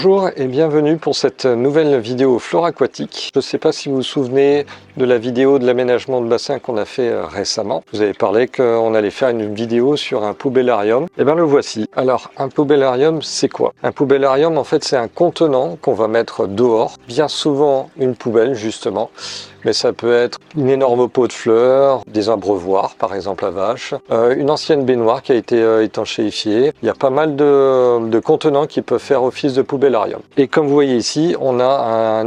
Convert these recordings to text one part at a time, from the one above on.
Bonjour et bienvenue pour cette nouvelle vidéo flore aquatique. Je ne sais pas si vous vous souvenez de la vidéo de l'aménagement de bassin qu'on a fait récemment. Vous avez parlé qu'on allait faire une vidéo sur un poubellarium. Et bien le voici. Alors un poubellarium c'est quoi? Un poubellarium en fait c'est un contenant qu'on va mettre dehors. Bien souvent une poubelle justement. Mais ça peut être une énorme pot de fleurs, des abreuvoirs, par exemple à vache, une ancienne baignoire qui a été étanchéifiée. Il y a pas mal de contenants qui peuvent faire office de poubellarium. Et comme vous voyez ici, on a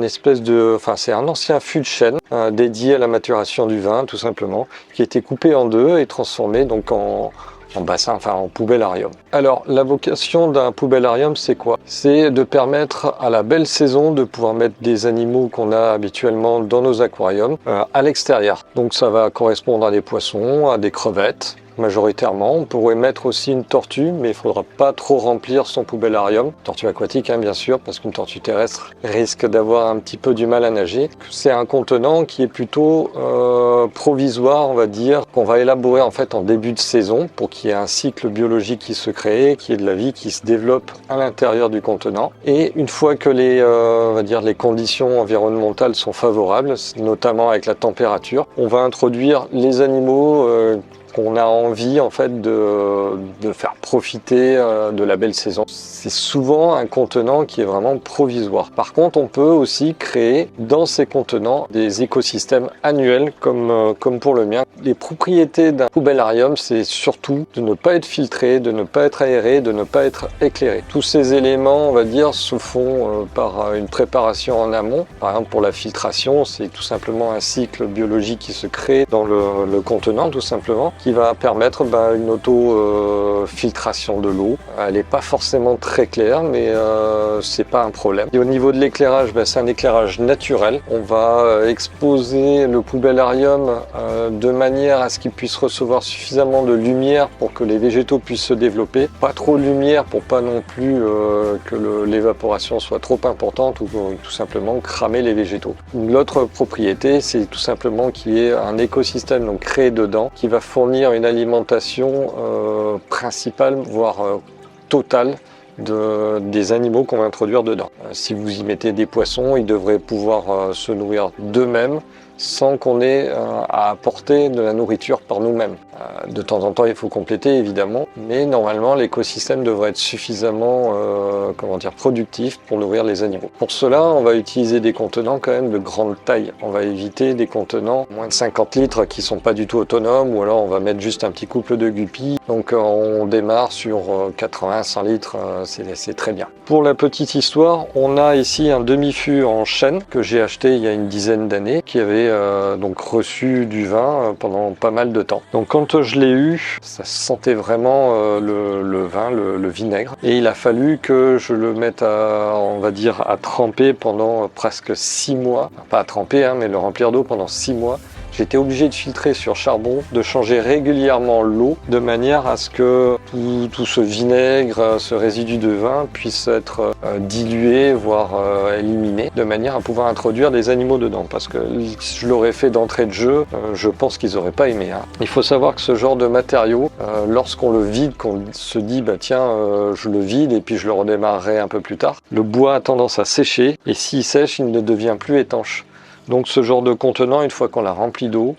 c'est un ancien fût de chêne dédié à la maturation du vin, tout simplement, qui a été coupé en deux et transformé donc en bassin, en poubellarium. Alors, la vocation d'un poubellarium, c'est quoi? C'est de permettre à la belle saison de pouvoir mettre des animaux qu'on a habituellement dans nos aquariums à l'extérieur. Donc ça va correspondre à des poissons, à des crevettes, majoritairement. On pourrait mettre aussi une tortue, mais il ne faudra pas trop remplir son poubellarium. Tortue aquatique, bien sûr, parce qu'une tortue terrestre risque d'avoir un petit peu du mal à nager. C'est un contenant qui est plutôt provisoire, on va dire, qu'on va élaborer en fait en début de saison pour qu'il y ait un cycle biologique qui se crée, qu'il y ait de la vie qui se développe à l'intérieur du contenant. Et une fois que les conditions environnementales sont favorables, notamment avec la température, on va introduire les animaux qu'on a envie en fait de faire profiter de la belle saison. C'est souvent un contenant qui est vraiment provisoire. Par contre, on peut aussi créer dans ces contenants des écosystèmes annuels comme pour le mien. Les propriétés d'un poubellarium, c'est surtout de ne pas être filtré, de ne pas être aéré, de ne pas être éclairé. Tous ces éléments, on va dire, se font par une préparation en amont. Par exemple, pour la filtration, c'est tout simplement un cycle biologique qui se crée dans le contenant, tout simplement, qui va permettre une auto-filtration de l'eau. Elle n'est pas forcément très claire, mais c'est pas un problème. Et au niveau de l'éclairage, c'est un éclairage naturel. On va exposer le poubellarium de manière à ce qu'il puisse recevoir suffisamment de lumière pour que les végétaux puissent se développer. Pas trop de lumière pour pas non plus que l'évaporation soit trop importante ou tout simplement cramer les végétaux. L'autre propriété, c'est tout simplement qu'il y ait un écosystème donc créé dedans qui va fournir une alimentation principale, voire totale des animaux qu'on va introduire dedans. Si vous y mettez des poissons, ils devraient pouvoir se nourrir d'eux-mêmes sans qu'on ait à apporter de la nourriture par nous-mêmes. De temps en temps, il faut compléter évidemment, mais normalement l'écosystème devrait être suffisamment productif pour nourrir les animaux. Pour cela, on va utiliser des contenants quand même de grande taille. On va éviter des contenants moins de 50 litres qui sont pas du tout autonomes, ou alors on va mettre juste un petit couple de guppies. Donc on démarre sur 80-100 litres, c'est très bien. Pour la petite histoire, on a ici un demi-fût en chêne que j'ai acheté il y a une dizaine d'années, qui avait donc reçu du vin pendant pas mal de temps. Donc quand je l'ai eu, ça sentait vraiment le vin, le vinaigre, et il a fallu que je le mette à tremper pendant presque 6 mois. Pas à tremper, mais le remplir d'eau pendant 6 mois. J'étais obligé de filtrer sur charbon, de changer régulièrement l'eau de manière à ce que tout ce vinaigre, ce résidu de vin puisse être dilué, voire éliminé, de manière à pouvoir introduire des animaux dedans. Parce que si je l'aurais fait d'entrée de jeu, je pense qu'ils n'auraient pas aimé. Il faut savoir que ce genre de matériau, lorsqu'on le vide, qu'on se dit je le vide et puis je le redémarrerai un peu plus tard, le bois a tendance à sécher et s'il sèche, il ne devient plus étanche. Donc ce genre de contenant, une fois qu'on l'a rempli d'eau,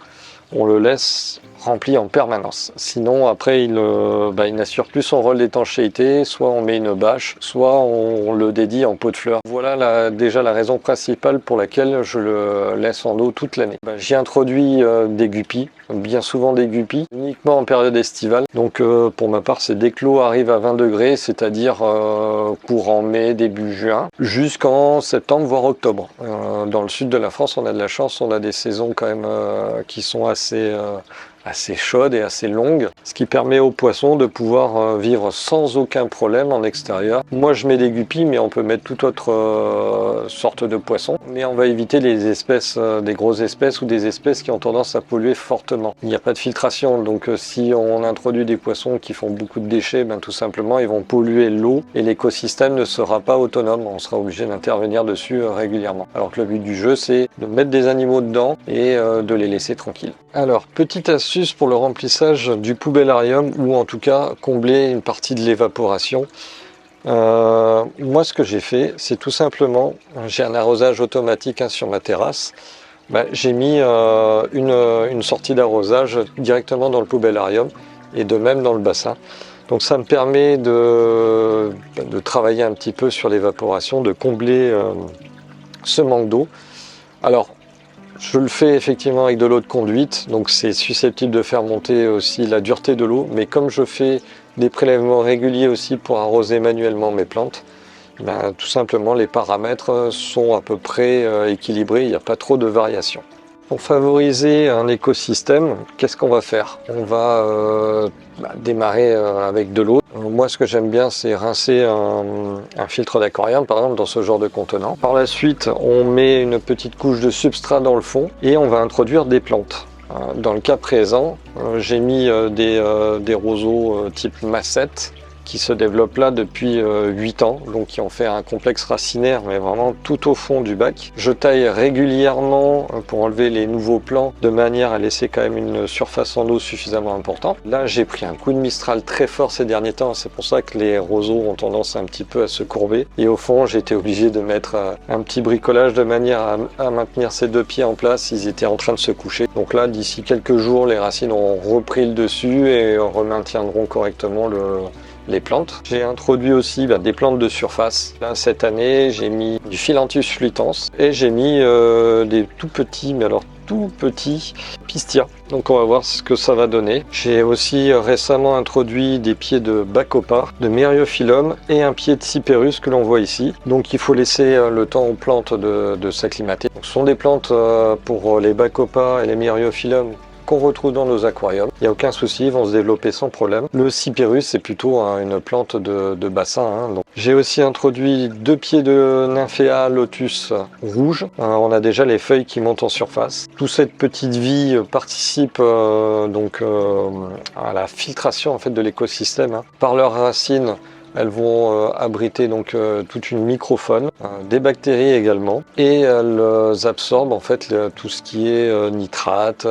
on le laisse rempli en permanence. Sinon, après, il n'assure plus son rôle d'étanchéité. Soit on met une bâche, soit on le dédie en pot de fleurs. Voilà déjà la raison principale pour laquelle je le laisse en eau toute l'année. J'y introduis des guppies, bien souvent des guppies, uniquement en période estivale. Donc pour ma part, c'est dès que l'eau arrive à 20 degrés, c'est-à-dire courant mai, début juin, jusqu'en septembre, voire octobre. Dans le sud de la France, on a de la chance, on a des saisons quand même qui sont assez chaude et assez longue, ce qui permet aux poissons de pouvoir vivre sans aucun problème en extérieur. Moi je mets des guppies, mais on peut mettre toute autre sorte de poisson, mais on va éviter les espèces, des grosses espèces ou des espèces qui ont tendance à polluer fortement. Il n'y a pas de filtration, donc si on introduit des poissons qui font beaucoup de déchets, tout simplement ils vont polluer l'eau et l'écosystème ne sera pas autonome, on sera obligé d'intervenir dessus régulièrement. Alors que le but du jeu, c'est de mettre des animaux dedans et de les laisser tranquilles. Alors, petite astuce pour le remplissage du poubellarium, ou en tout cas combler une partie de l'évaporation. Moi, ce que j'ai fait, c'est tout simplement, j'ai un arrosage automatique sur ma terrasse. J'ai mis une sortie d'arrosage directement dans le poubellarium et de même dans le bassin. Donc ça me permet de travailler un petit peu sur l'évaporation, de combler ce manque d'eau. Alors, je le fais effectivement avec de l'eau de conduite, donc c'est susceptible de faire monter aussi la dureté de l'eau, mais comme je fais des prélèvements réguliers aussi pour arroser manuellement mes plantes, tout simplement les paramètres sont à peu près équilibrés, il n'y a pas trop de variations. Pour favoriser un écosystème, qu'est-ce qu'on va faire? On va démarrer avec de l'eau. Moi, ce que j'aime bien, c'est rincer un filtre d'aquarium, par exemple, dans ce genre de contenant. Par la suite, on met une petite couche de substrat dans le fond et on va introduire des plantes. Dans le cas présent, j'ai mis des roseaux type massette qui se développent là depuis 8 ans, donc qui ont fait un complexe racinaire, mais vraiment tout au fond du bac. Je taille régulièrement pour enlever les nouveaux plants, de manière à laisser quand même une surface en eau suffisamment importante. Là, j'ai pris un coup de Mistral très fort ces derniers temps, c'est pour ça que les roseaux ont tendance un petit peu à se courber. Et au fond, j'ai été obligé de mettre un petit bricolage de manière à maintenir ces deux pieds en place. Ils étaient en train de se coucher. Donc là, d'ici quelques jours, les racines ont repris le dessus et remaintiendront correctement les plantes. J'ai introduit aussi des plantes de surface. Là, cette année, j'ai mis du Phyllanthus fluitans et j'ai mis des tout petits, mais alors tout petits pistia. Donc on va voir ce que ça va donner. J'ai aussi récemment introduit des pieds de Bacopa, de Myriophyllum et un pied de Cyperus que l'on voit ici. Donc il faut laisser le temps aux plantes de s'acclimater. Ce sont des plantes pour les Bacopa et les Myriophyllum qu'on retrouve dans nos aquariums. Il n'y a aucun souci, ils vont se développer sans problème. Le Cyperus, c'est plutôt une plante de bassin. Donc, j'ai aussi introduit 2 pieds de Nymphéa lotus rouge. On a déjà les feuilles qui montent en surface. Toute cette petite vie participe donc à la filtration en fait de l'écosystème. Par leurs racines, elles vont abriter donc toute une microfaune, des bactéries également, et elles absorbent en fait tout ce qui est nitrate,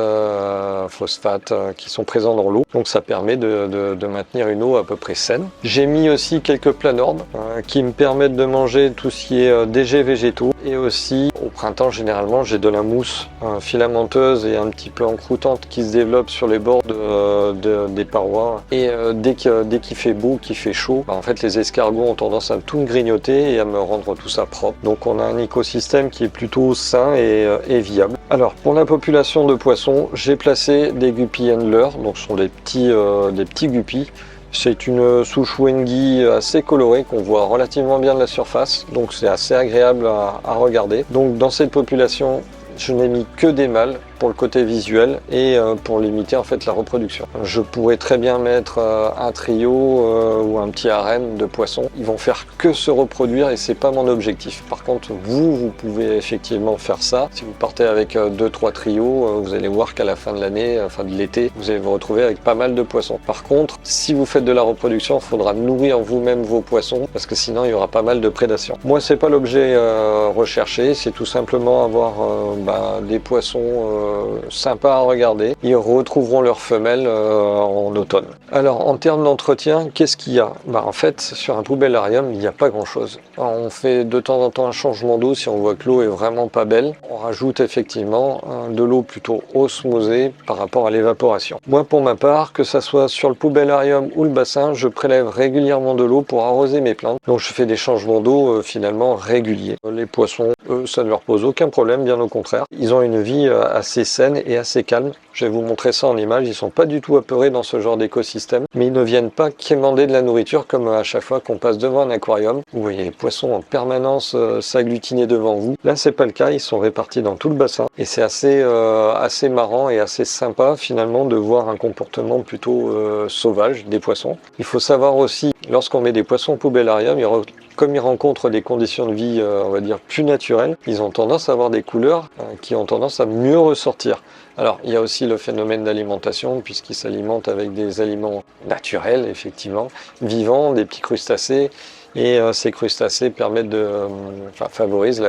phosphate qui sont présents dans l'eau. Donc ça permet de maintenir une eau à peu près saine. J'ai mis aussi quelques planorbes qui me permettent de manger tout ce qui est déchets végétaux. Et aussi au printemps généralement j'ai de la mousse filamenteuse et un petit peu encroûtante qui se développe sur les bords des parois. Et dès qu'il fait beau, qu'il fait chaud, en fait les escargots ont tendance à tout me grignoter et à me rendre tout ça propre. Donc on a un écosystème qui est plutôt sain et viable. Alors pour la population de poissons, j'ai placé des guppies handlers, donc ce sont des petits guppies. C'est une souche Wengi assez colorée qu'on voit relativement bien de la surface, donc c'est assez agréable à regarder. Donc dans cette population, je n'ai mis que des mâles pour le côté visuel et pour limiter en fait la reproduction. Je pourrais très bien mettre un trio ou un petit harem de poissons. Ils vont faire que se reproduire et c'est pas mon objectif. Par contre, vous pouvez effectivement faire ça. Si vous partez avec 2-3 trios, vous allez voir qu'à la fin de l'année, fin de l'été, vous allez vous retrouver avec pas mal de poissons. Par contre, si vous faites de la reproduction, il faudra nourrir vous-même vos poissons parce que sinon il y aura pas mal de prédation. Moi, c'est pas l'objet recherché, c'est tout simplement avoir des poissons sympa à regarder. Ils retrouveront leurs femelles en automne. Alors en termes d'entretien, qu'est-ce qu'il y a? En fait, sur un poubellarium, il n'y a pas grand-chose. On fait de temps en temps un changement d'eau si on voit que l'eau est vraiment pas belle. On rajoute effectivement de l'eau plutôt osmosée par rapport à l'évaporation. Moi, pour ma part, que ça soit sur le poubellarium ou le bassin, je prélève régulièrement de l'eau pour arroser mes plantes. Donc je fais des changements d'eau finalement réguliers. Les poissons, eux, ça ne leur pose aucun problème, bien au contraire. Ils ont une vie assez saine et assez calme. Je vais vous montrer ça en image. Ils sont pas du tout apeurés dans ce genre d'écosystème, mais ils ne viennent pas quémander de la nourriture comme à chaque fois qu'on passe devant un aquarium. Vous voyez les poissons en permanence s'agglutiner devant vous. Là, c'est pas le cas. Ils sont répartis dans tout le bassin et c'est assez marrant et assez sympa finalement de voir un comportement plutôt sauvage des poissons. Il faut savoir aussi, lorsqu'on met des poissons au poubellarium, comme ils rencontrent des conditions de vie, on va dire, plus naturelles, ils ont tendance à avoir des couleurs qui ont tendance à mieux ressortir. Alors, il y a aussi le phénomène d'alimentation, puisqu'ils s'alimentent avec des aliments naturels, effectivement, vivants, des petits crustacés, et ces crustacés permettent favorisent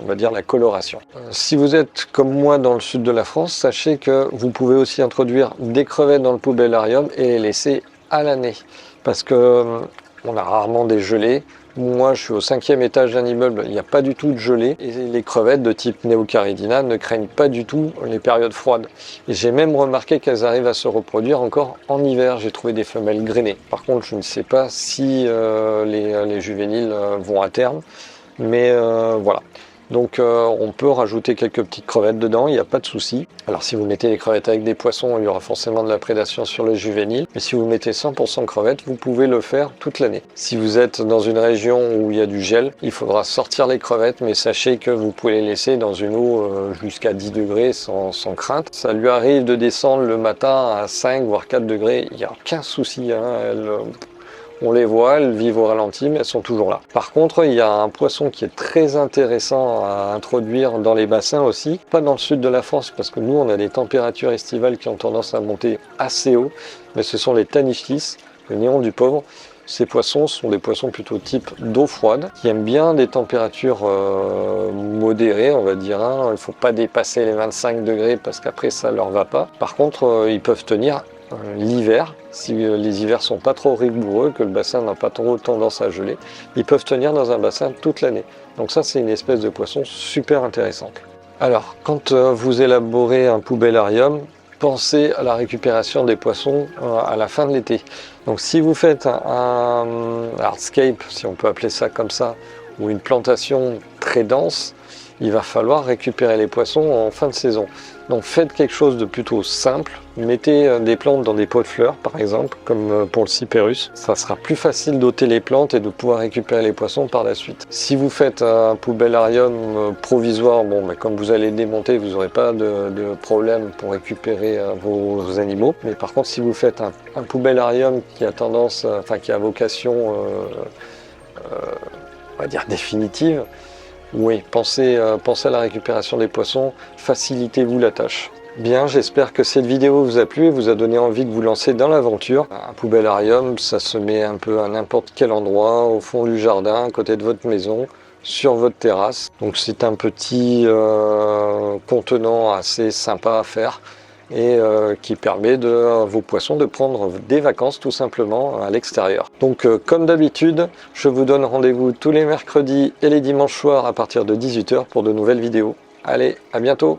on va dire, la coloration. Si vous êtes comme moi dans le sud de la France, sachez que vous pouvez aussi introduire des crevettes dans le poubellarium et les laisser à l'année. Parce que On a rarement des gelées. Moi, je suis au 5e étage d'un immeuble, il n'y a pas du tout de gelée. Et les crevettes de type Neocaridina ne craignent pas du tout les périodes froides. Et j'ai même remarqué qu'elles arrivent à se reproduire encore en hiver. J'ai trouvé des femelles grainées. Par contre, je ne sais pas si les juvéniles vont à terme. Mais voilà. Donc on peut rajouter quelques petites crevettes dedans, il n'y a pas de souci. Alors si vous mettez les crevettes avec des poissons, il y aura forcément de la prédation sur le juvénile. Mais si vous mettez 100% crevettes, vous pouvez le faire toute l'année. Si vous êtes dans une région où il y a du gel, il faudra sortir les crevettes, mais sachez que vous pouvez les laisser dans une eau jusqu'à 10 degrés sans crainte. Ça lui arrive de descendre le matin à 5 voire 4 degrés, il n'y a aucun souci. On les voit, elles vivent au ralenti, mais elles sont toujours là. Par contre, il y a un poisson qui est très intéressant à introduire dans les bassins aussi. Pas dans le sud de la France, parce que nous, on a des températures estivales qui ont tendance à monter assez haut. Mais ce sont les Tanichtis, le néon du pauvre. Ces poissons sont des poissons plutôt type d'eau froide, qui aiment bien des températures modérées, on va dire. Il ne faut pas dépasser les 25 degrés, parce qu'après, ça ne leur va pas. Par contre, ils peuvent tenir l'hiver, si les hivers sont pas trop rigoureux, que le bassin n'a pas trop tendance à geler, ils peuvent tenir dans un bassin toute l'année. Donc ça, c'est une espèce de poisson super intéressante. Alors, quand vous élaborez un poubellarium, pensez à la récupération des poissons à la fin de l'été. Donc si vous faites un hardscape, si on peut appeler ça comme ça, ou une plantation très dense, il va falloir récupérer les poissons en fin de saison. Donc faites quelque chose de plutôt simple, mettez des plantes dans des pots de fleurs par exemple, comme pour le cypérus. Ça sera plus facile d'ôter les plantes et de pouvoir récupérer les poissons par la suite. Si vous faites un poubellarium provisoire, bon, mais comme vous allez démonter, vous n'aurez pas de problème pour récupérer vos animaux. Mais par contre, si vous faites un poubellarium qui a tendance, qui a vocation, on va dire définitive, oui, pensez à la récupération des poissons, facilitez-vous la tâche. Bien, j'espère que cette vidéo vous a plu et vous a donné envie de vous lancer dans l'aventure. Un poubellarium, ça se met un peu à n'importe quel endroit, au fond du jardin, à côté de votre maison, sur votre terrasse. Donc c'est un petit contenant assez sympa à faire et qui permet à vos poissons de prendre des vacances tout simplement à l'extérieur. Donc comme d'habitude, je vous donne rendez-vous tous les mercredis et les dimanches soirs à partir de 18 h pour de nouvelles vidéos. Allez, à bientôt!